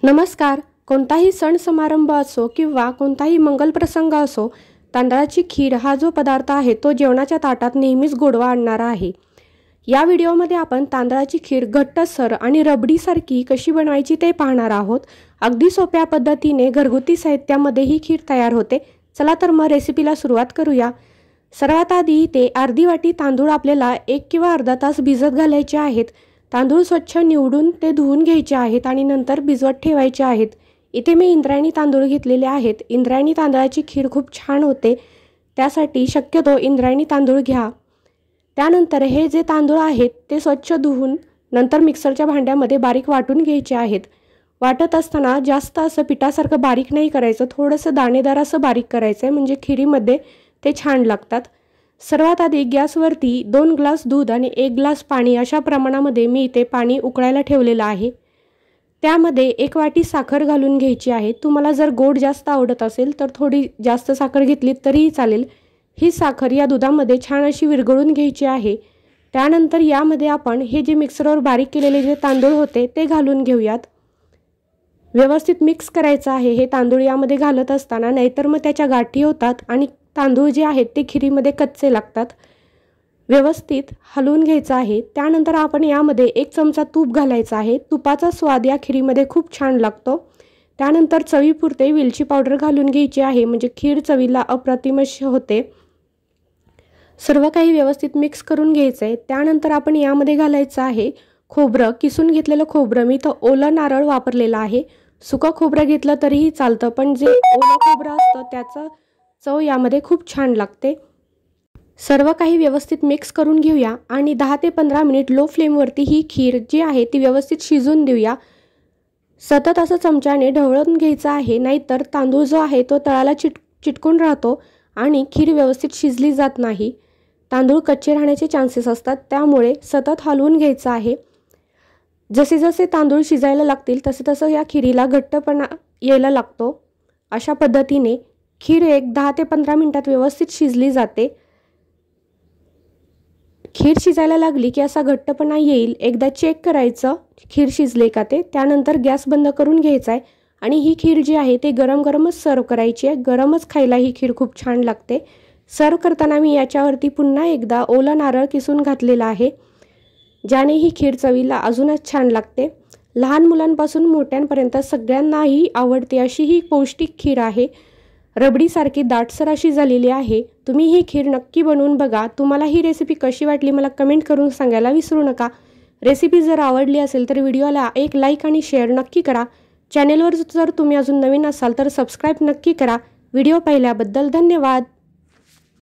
नमस्कार. कोणताही सण समारंभ असो किंवा कोणताही मंगल प्रसंग असो, तांदळाची खीर हा जो पदार्थ आहे तो जेवणाच्या ताटात नेहमीच गोडवा आणणारा आहे. या व्हिडिओमध्ये आपण तांदळाची खीर घट्टसर आणि रबडीसारखी कशी बनवायची ते पाहणार आहोत. अगदी सोप्या पद्धतीने घरगुती साहित्यामध्ये ही खीर तयार होते. चला तर मग रेसिपीला सुरुवात करूया. सर्वात आधी इथे अर्धी वाटी तांदूळ आपल्याला 1 किंवा अर्धा तास भिजत घालायचे आहेत. तांदूळ स्वच्छ निवडून ते धुवून घ्यायचे आहेत आणि नंतर भिजवत ठेवायचे आहेत. इथे मी इंद्रायणी तांदूळ घेतलेले आहेत. इंद्रायणी तांदळाची खीर खूप छान होते, त्यासाठी शक्यतो इंद्रायणी तांदूळ घ्या. त्यानंतर हे जे तांदूळ आहेत ते स्वच्छ धुवून नंतर मिक्सरच्या भांड्यामध्ये बारीक वाटून घ्यायचे आहेत. वाटत असताना जास्त असं पिठासारखं बारीक नाही करायचं, थोडंसं दाणेदार असं बारीक करायचं आहे, म्हणजे खिरीमध्ये ते छान लागतात. सर्वात आधी गॅसवरती 2 ग्लास दूध आणि 1 ग्लास पाणी अशा प्रमाणामध्ये मी इथे पाणी उकळायला ठेवलेलं आहे. त्यामध्ये 1 वाटी साखर घालून घ्यायची आहे. तुम्हाला जर गोड जास्त आवडत असेल तर थोडी जास्त साखर घेतली तरीही चालेल. ही साखर या दुधामध्ये छान अशी विरघळून घ्यायची आहे. त्यानंतर यामध्ये आपण हे जे मिक्सरवर बारीक केलेले जे तांदूळ होते ते घालून घेऊयात. व्यवस्थित मिक्स करायचं आहे हे तांदूळ यामध्ये घालत असताना, नाहीतर मग त्याच्या गाठी होतात आणि तांदूळ जे आहेत ते खिरीमध्ये कच्चे लागतात. व्यवस्थित हलवून घ्यायचं आहे. त्यानंतर आपण यामध्ये 1 चमचा तूप घालायचा आहे. तुपाचा स्वाद या खिरीमध्ये खूप छान लागतो. त्यानंतर चवीपुरते वेलची पावडर घालून घ्यायची आहे, म्हणजे खीर चवीला अप्रतिम होते. सर्व काही व्यवस्थित मिक्स करून घ्यायचं आहे. त्यानंतर आपण यामध्ये घालायचं आहे खोबरं, किसून घेतलेलं खोबरं. मी इथं ओलं नारळ वापरलेलं आहे. सुकं खोबरं घेतलं तरीही चालतं, पण जे ओलं खोबरं असतं त्याचं चव यामध्ये खूप छान लागते. सर्व काही व्यवस्थित मिक्स करून घेऊया आणि 10 ते 15 मिनिट लो फ्लेमवरती ही खीर जी आहे ती व्यवस्थित शिजून देऊया. सतत असं चमच्याने ढवळून घ्यायचं आहे, नाहीतर तांदूळ जो आहे तो तळाला चिटकून राहतो आणि खीर व्यवस्थित शिजली जात नाही. तांदूळ कच्चे राहण्याचे चान्सेस असतात, त्यामुळे सतत हलवून घ्यायचं आहे. जसे जसे तांदूळ शिजायला लागतील तसे तसं या खिरीला घट्टपणा यायला लागतो. अशा पद्धतीने खीर 10 ते 15 मिनिटात व्यवस्थित शिजली जाते. खीर शिजायला लागली की असा घट्टपणा येईल. एकदा चेक करायचं खीर शिजले का ते. त्यानंतर गॅस बंद करून घ्यायचा आहे आणि ही खीर जी आहे ते गरम गरमच सर्व करायची आहे. गरमच खायला ही खीर खूप छान लागते. सर्व करताना मी याच्यावरती पुन्हा एकदा ओला नारळ किसून घातलेला आहे, ज्याने ही खीर चवीला अजूनच छान लागते. लहान मुलांपासून मोठ्यांपर्यंत सगळ्यांनाही आवडते अशी ही पौष्टिक खीर आहे. रबडीसारखी दाटसर अशी झालेली आहे. तुम्ही ही खीर नक्की बनवून बघा. तुम्हाला ही रेसिपी कशी वाटली मला कमेंट करून सांगायला विसरू नका. रेसिपी जर आवडली असेल तर व्हिडिओला एक लाईक आणि शेअर नक्की करा. चॅनेलवर जर तुम्ही अजून नवीन असाल तर सबस्क्राईब नक्की करा. व्हिडिओ पाहिल्याबद्दल धन्यवाद.